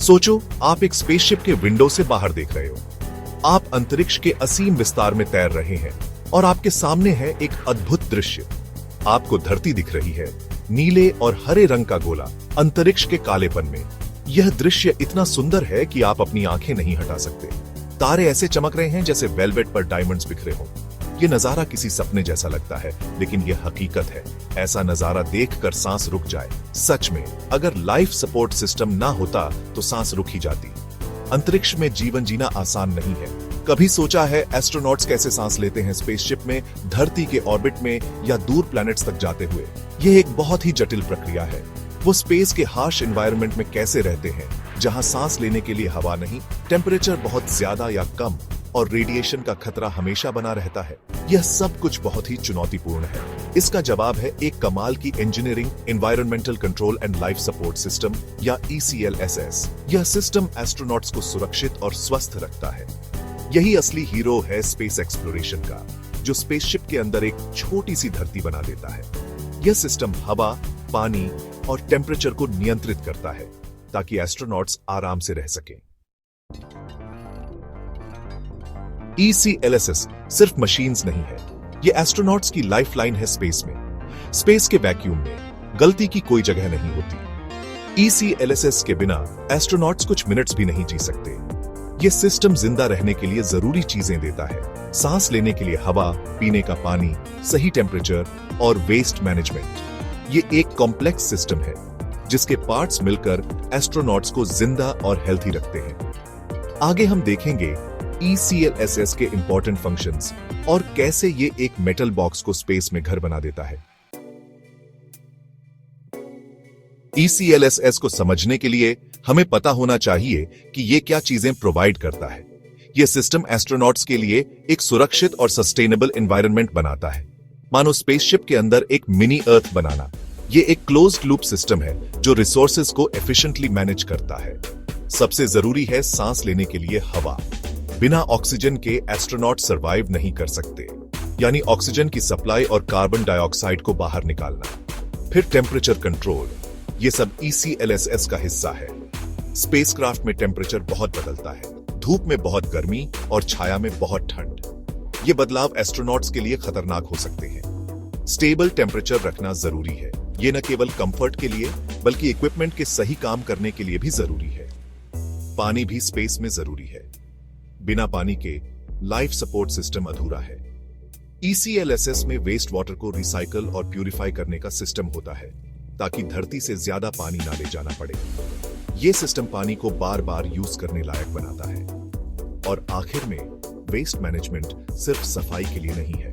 सोचो, आप एक स्पेसशिप के विंडो से बाहर देख रहे हो। आप अंतरिक्ष के असीम विस्तार में तैर रहे हैं और आपके सामने है एक अद्भुत दृश्य। आपको धरती दिख रही है, नीले और हरे रंग का गोला अंतरिक्ष के कालेपन में। यह दृश्य इतना सुंदर है कि आप अपनी आंखें नहीं हटा सकते। तारे ऐसे चमक रहे हैं जैसे वेलवेट पर डायमंड्स बिखरे हों। यह नजारा किसी सपने जैसा लगता है, लेकिन यह हकीकत है। ऐसा नजारा देखकर सांस रुक जाए। सच में, अगर लाइफ सपोर्ट सिस्टम ना होता तो सांस रुक ही जाती। अंतरिक्ष में जीवन जीना आसान नहीं है। कभी सोचा है एस्ट्रोनॉट्स कैसे सांस लेते हैं स्पेसशिप में, धरती के ऑर्बिट में या दूर प्लैनेट्स तक जाते हुए? यह एक बहुत ही जटिल प्रक्रिया है। वो स्पेस के हार्श एनवायरनमेंट में कैसे रहते हैं, जहां सांस लेने के लिए हवा नहीं, टेम्परेचर बहुत ज्यादा या कम और रेडिएशन का खतरा हमेशा बना रहता है। यह सब कुछ बहुत ही चुनौतीपूर्ण है। इसका जवाब है एक कमाल की engineering, environmental control and life support system या ECLSS। यह सिस्टम एस्ट्रोनॉट्स को सुरक्षित और स्वस्थ रखता है। यही असली हीरो है स्पेस एक्सप्लोरेशन का, जो स्पेसशिप के अंदर एक छोटी सी धरती बना देता है। यह सिस्टम हवा, पानी और टेम्परेचर को नियंत्रित करता है ताकि एस्ट्रोनॉट्स आराम से रह सकें। ECLSS सिर्फ मशीन्स नहीं है, ये एस्ट्रोनॉट्स की लाइफलाइन है स्पेस में। स्पेस के वैक्यूम में गलती की कोई जगह नहीं होती। ECLSS के बिना एस्ट्रोनॉट्स कुछ मिनट्स भी नहीं जी सकते। ये सिस्टम जिंदा रहने के लिए जरूरी चीजें देता है, सांस लेने के लिए हवा, पीने का पानी, सही टेम्परेचर और वेस्ट मैनेजमेंट। ये एक कॉम्प्लेक्स सिस्टम है जिसके पार्ट्स मिलकर एस्ट्रोनॉट्स को जिंदा और हेल्थी रखते हैं। आगे हम देखेंगे ECLSS के इंपॉर्टेंट फंक्शंस और कैसे ये एक मेटल बॉक्स को स्पेस में घर बना देता है। ECLSS को समझने के लिए हमें पता होना चाहिए कि ये क्या चीजें प्रोवाइड करता है। यह सिस्टम एस्ट्रोनॉट्स के लिए एक सुरक्षित और सस्टेनेबल एनवायरनमेंट बनाता है, मानो स्पेसशिप के अंदर एक मिनी अर्थ बनाना। यह एक क्लोज्ड लूप सिस्टम है जो रिसोर्सेज को एफिशिएंटली मैनेज करता है। सबसे जरूरी है सांस लेने के लिए हवा। बिना ऑक्सीजन के एस्ट्रोनॉट सरवाइव नहीं कर सकते, यानी ऑक्सीजन की सप्लाई और कार्बन डाइऑक्साइड को बाहर निकालना। फिर टेम्परेचर कंट्रोल, ये सब ECLSS का हिस्सा है। स्पेसक्राफ्ट में टेम्परेचर बहुत बदलता है, धूप में बहुत गर्मी और छाया में बहुत ठंड। ये बदलाव एस्ट्रोनॉट्स के लिए खतरनाक हो सकते हैं। स्टेबल टेम्परेचर रखना जरूरी है। ये न केवल कंफर्ट के लिए बल्कि इक्विपमेंट के सही काम करने के लिए भी जरूरी है। पानी भी स्पेस में जरूरी है। बिना पानी के लाइफ सपोर्ट सिस्टम अधूरा है। ECLSS में वेस्ट वाटर को रिसाइकल और प्यूरिफाई करने का सिस्टम होता है ताकि धरती से ज्यादा पानी ना ले जाना पड़े। यह सिस्टम पानी को बार बार यूज करने लायक बनाता है। और आखिर में वेस्ट मैनेजमेंट सिर्फ सफाई के लिए नहीं है,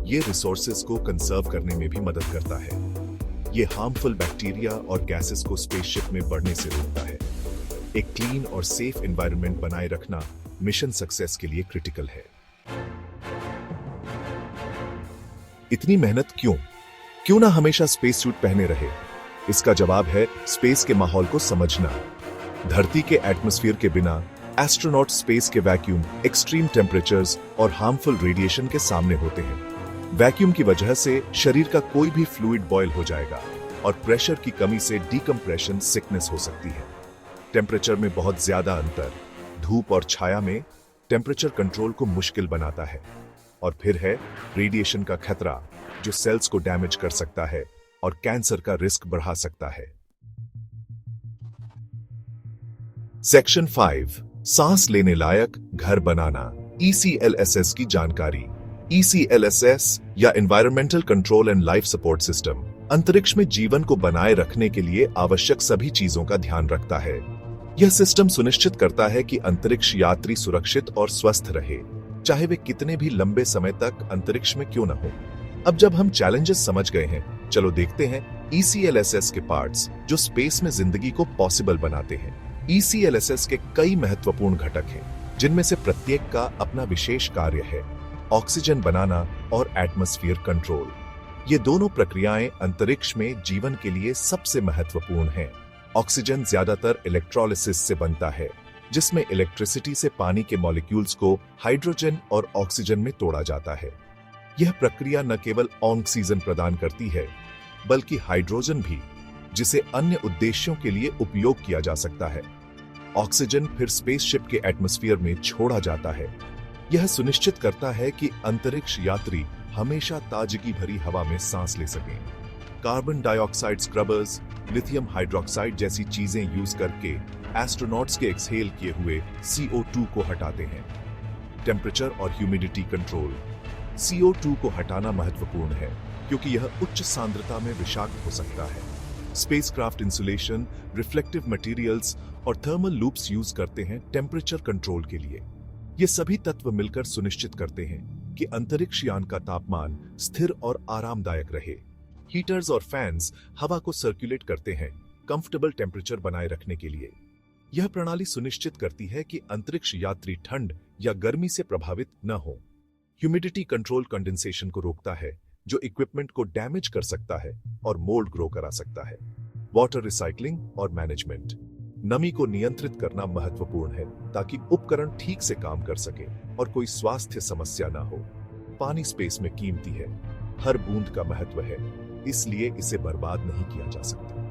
यह रिसोर्सेज को कंजर्व करने में भी मदद करता है। यह हार्मफुल बैक्टीरिया और गैसेस को स्पेसशिप में बढ़ने से रोकता है। एक क्लीन और सेफ एनवायरनमेंट बनाए रखना मिशन सक्सेस के लिए क्रिटिकल है। इतनी मेहनत क्यों? क्यों ना हमेशा स्पेस सूट पहने रहे? इसका जवाब है स्पेस के माहौल को समझना। धरती के एटमॉस्फेयर के बिना एस्ट्रोनॉट स्पेस के वैक्यूम, एक्सट्रीम टेम्परेचर्स और हार्मफुल रेडिएशन के सामने होते हैं। वैक्यूम की वजह से शरीर का कोई भी फ्लूइड बॉयल हो जाएगा और प्रेशर की कमी से डीकम्प्रेशन सिकनेस हो सकती है। टेम्परेचर में बहुत ज्यादा अंतर धूप और छाया में टेम्परेचर कंट्रोल को मुश्किल बनाता है। और फिर है रेडिएशन का खतरा, जो सेल्स को डैमेज कर सकता है और कैंसर का रिस्क बढ़ा सकता है। सेक्शन 5, सांस लेने लायक घर बनाना। ECLSS की जानकारी। ECLSS या environmental control and life support system अंतरिक्ष में जीवन को बनाए रखने के लिए आवश्यक सभी चीजों का ध्यान रखता है। यह सिस्टम सुनिश्चित करता है कि अंतरिक्ष यात्री सुरक्षित और स्वस्थ रहे, चाहे वे कितने भी लंबे समय तक अंतरिक्ष में क्यों न हो। अब जब हम चैलेंजेस समझ गए हैं, चलो देखते हैं ECLSS के पार्ट्स जो स्पेस में जिंदगी को पॉसिबल बनाते हैं। ECLSS के कई महत्वपूर्ण घटक हैं, जिनमें से प्रत्येक का अपना विशेष कार्य है। ऑक्सीजन बनाना और एटमॉस्फेयर कंट्रोल, ये दोनों प्रक्रियाएं अंतरिक्ष में जीवन के लिए सबसे महत्वपूर्ण हैं। ऑक्सीजन ज्यादातर इलेक्ट्रोलिसिस से बनता है, जिसमें इलेक्ट्रिसिटी से पानी के मॉलिक्यूल्स को हाइड्रोजन और ऑक्सीजन में तोड़ा जाता है। यह प्रक्रिया न केवल ऑक्सीजन प्रदान करती है, बल्कि हाइड्रोजन भी, जिसे अन्य उद्देश्यों के लिए उपयोग किया जा सकता है। ऑक्सीजन फिर स्पेसशिप के एटमॉस्फेयर में छोड़ा जाता है। यह सुनिश्चित करता है कि अंतरिक्ष यात्री हमेशा ताजगी भरी हवा में सांस ले सकें। Carbon dioxide scrubbers, lithium hydroxide जैसी चीजें यूज करके एस्ट्रोनॉट्स के एक्सहेल किए हुए CO2 को हटाते हैं। टेम्परेचर और ह्यूमिडिटी कंट्रोल। CO2 को हटाना महत्वपूर्ण है क्योंकि यह उच्च सांद्रता में विषाक्त हो सकता है। स्पेसक्राफ्ट इंसुलेशन, रिफ्लेक्टिव मटेरियल्स और थर्मल लूप्स यूज करते हैं टेम्परेचर कंट्रोल के लिए। ये सभी तत्व मिलकर सुनिश्चित करते हैं कि अंतरिक्ष यान का तापमान स्थिर और आरामदायक रहे। हीटर्स और फैंस हवा को सर्कुलेट करते हैं कंफर्टेबल टेम्परेचर बनाए रखने के लिए। यह प्रणाली सुनिश्चित करती है कि अंतरिक्ष यात्री ठंड या गर्मी से प्रभावित न हो। ह्यूमिडिटी कंट्रोल कंडेंसेशन को रोकता है, जो इक्विपमेंट को डैमेज कर सकता है और मोल्ड ग्रो करा सकता है। वाटर रिसाइकलिंग और मैनेजमेंट। नमी को नियंत्रित करना महत्वपूर्ण है ताकि उपकरण ठीक से काम कर सके और कोई स्वास्थ्य समस्या ना हो। पानी स्पेस में कीमती है, हर बूंद का महत्व है, इसलिए इसे बर्बाद नहीं किया जा सकता।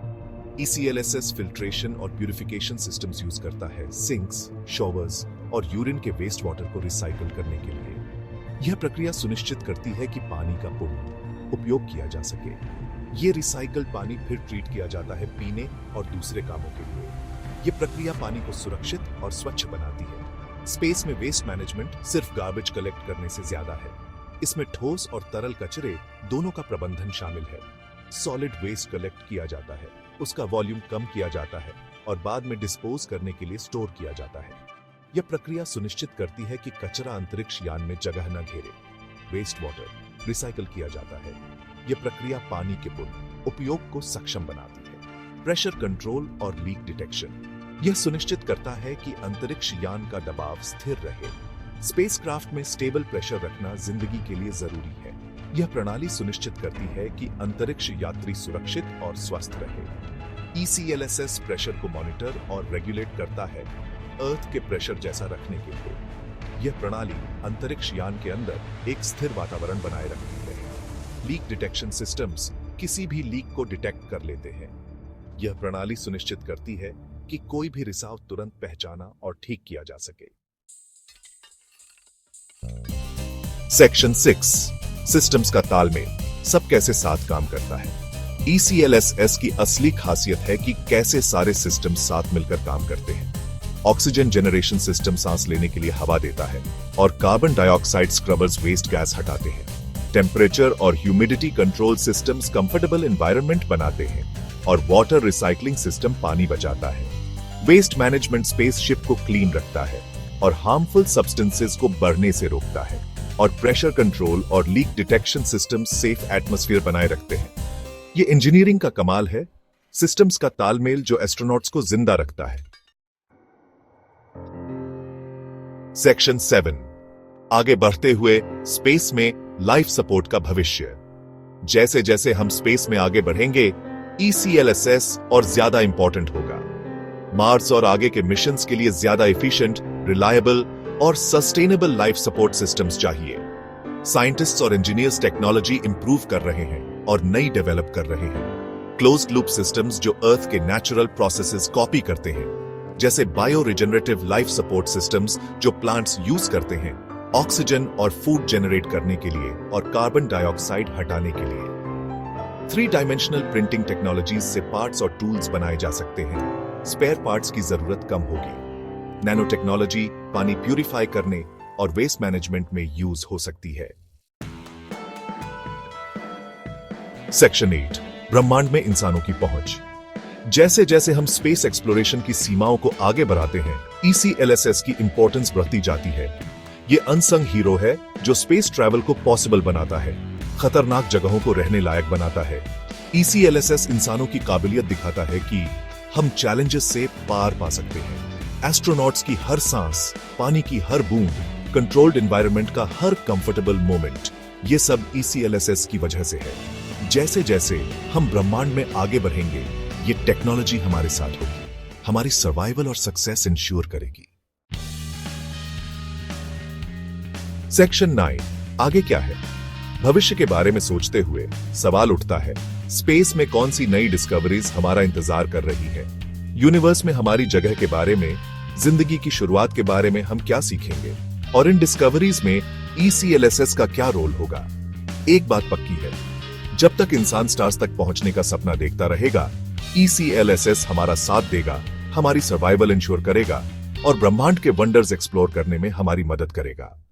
ECLSS फिल्ट्रेशन और प्यूरिफिकेशन सिस्टम्स यूज करता है सिंक्स, शॉवर्स और यूरिन के वेस्ट वाटर को रिसाइकल करने के लिए। यह प्रक्रिया सुनिश्चित करती है कि पानी का पुनः उपयोग किया जा सके। ये रिसाइकल्ड पानी फिर ट्रीट किया जाता है पीने और दूसरे कामों के लिए। यह प्रक्रिया पानी को सुरक्षित और स्वच्छ बनाती है। स्पेस में वेस्ट मैनेजमेंट सिर्फ गार्बेज कलेक्ट करने से ज्यादा है। इसमें ठोस और तरल कचरे दोनों का प्रबंधन शामिल है। सॉलिड वेस्ट कलेक्ट किया जाता है, उसका वॉल्यूम कम किया जाता है और बाद में डिस्पोज करने के लिए स्टोर किया जाता है। यह प्रक्रिया सुनिश्चित करती है कि कचरा अंतरिक्ष यान में जगह न घेरे। वेस्ट वाटर रिसाइकल किया जाता है। यह प्रक्रिया पानी के पुनः उपयोग को सक्षम बनाती है। प्रेशर कंट्रोल और लीक डिटेक्शन। यह सुनिश्चित करता है कि अंतरिक्ष यान का दबाव स्थिर रहे। स्पेसक्राफ्ट में स्टेबल प्रेशर रखना जिंदगी के लिए जरूरी है। यह प्रणाली सुनिश्चित करती है कि अंतरिक्ष यात्री सुरक्षित और स्वस्थ रहे। ECLSS प्रेशर को मॉनिटर और रेगुलेट करता है अर्थ के प्रेशर जैसा रखने के लिए। यह प्रणाली अंतरिक्ष यान के अंदर एक स्थिर वातावरण बनाए रखती है। लीक डिटेक्शन सिस्टम्स किसी भी लीक को डिटेक्ट कर लेते हैं। यह प्रणाली सुनिश्चित करती है कि कोई भी रिसाव तुरंत पहचाना और ठीक किया जा सके। सेक्शन 6 सिस्टम्स का तालमेल। सब कैसे साथ काम करता है। ECLSS की असली खासियत है कि कैसे सारे सिस्टम साथ मिलकर काम करते हैं। ऑक्सीजन जनरेशन सिस्टम सांस लेने के लिए हवा देता है और carbon dioxide scrubbers waste gas हटाते हैं। टेम्परेचर और humidity control systems comfortable environment बनाते हैं और वाटर रिसाइकलिंग सिस्टम पानी बचाता है। वेस्ट मैनेजमेंट स्पेसशिप को क्लीन रखता है और हार्मफुल सब्सटेंसेस को बढ़ने से रोकता है। और प्रेशर कंट्रोल और leak detection system safe atmosphere बनाए रखते हैं। ये इंजीनियरिंग का कमाल है, सिस्टम्स का तालमेल जो एस्ट्रोनॉट्स को जिंदा रखता है। सेक्शन 7 आगे बढ़ते हुए स्पेस में लाइफ सपोर्ट का भविष्य। जैसे जैसे हम स्पेस में आगे बढ़ेंगे, ECLSS और ज्यादा इंपॉर्टेंट होगा। मार्स और आगे के मिशंस के लिए ज्यादा एफिशिएंट, रिलायबल और सस्टेनेबल लाइफ सपोर्ट सिस्टम्स चाहिए। साइंटिस्ट्स और इंजीनियर्स टेक्नोलॉजी इंप्रूव कर रहे हैं और नई डेवलप कर रहे हैं। क्लोज्ड लूप सिस्टम्स जो अर्थ के नेचुरल प्रोसेसेस कॉपी करते हैं, जैसे bio regenerative life support systems जो प्लांट्स यूज करते हैं ऑक्सीजन और फूड जनरेट करने के लिए और कार्बन डाइऑक्साइड हटाने के लिए। 3 डायमेंशनल प्रिंटिंग टेक्नोलॉजीज से पार्ट्स और टूल्स बनाए जा सकते हैं। स्पेयर पार्ट्स की जरूरत कम होगी। नैनो टेक्नोलॉजी पानी प्यूरिफाई करने और वेस्ट मैनेजमेंट में यूज हो सकती है। सेक्शन 8 ब्रह्मांड में इंसानों की पहुंच। जैसे जैसे हम स्पेस एक्सप्लोरेशन की सीमाओं को आगे बढ़ाते हैं, ECLSS की इंपॉर्टेंस बढ़ती जाती है। ये अनसंग हीरो है जो स्पेस ट्रैवल को पॉसिबल बनाता है, खतरनाक जगहों को रहने लायक बनाता है। ECLSS इंसानों की काबिलियत दिखाता है कि हम चैलेंजेस से पार पा सकते हैं। एस्ट्रोनॉट्स की हर सांस, पानी की हर बूंद, कंट्रोल्ड एनवायरनमेंट का हर कंफर्टेबल मोमेंट, ये सब ECLSS की वजह से है। जैसे जैसे हम ब्रह्मांड में आगे बढ़ेंगे, ये टेक्नोलॉजी हमारे साथ होगी, हमारी सर्वाइवल और सक्सेस इंश्योर करेगी। सेक्शन 9 आगे क्या है। भविष्य के बारे में सोचते हुए सवाल उठता है, स्पेस में कौन सी नई डिस्कवरीज हमारा इंतजार कर रही है। यूनिवर्स में हमारी जगह के बारे में, जिंदगी की शुरुआत के बारे में हम क्या सीखेंगे और इन डिस्कवरीज में ECLSS का क्या रोल होगा। एक बात पक्की है, जब तक इंसान स्टार्स तक पहुंचने का सपना देखता रहेगा, ECLSS हमारा साथ देगा, हमारी सर्वाइवल इंश्योर करेगा और ब्रह्मांड के वंडर्स एक्सप्लोर करने में हमारी मदद करेगा।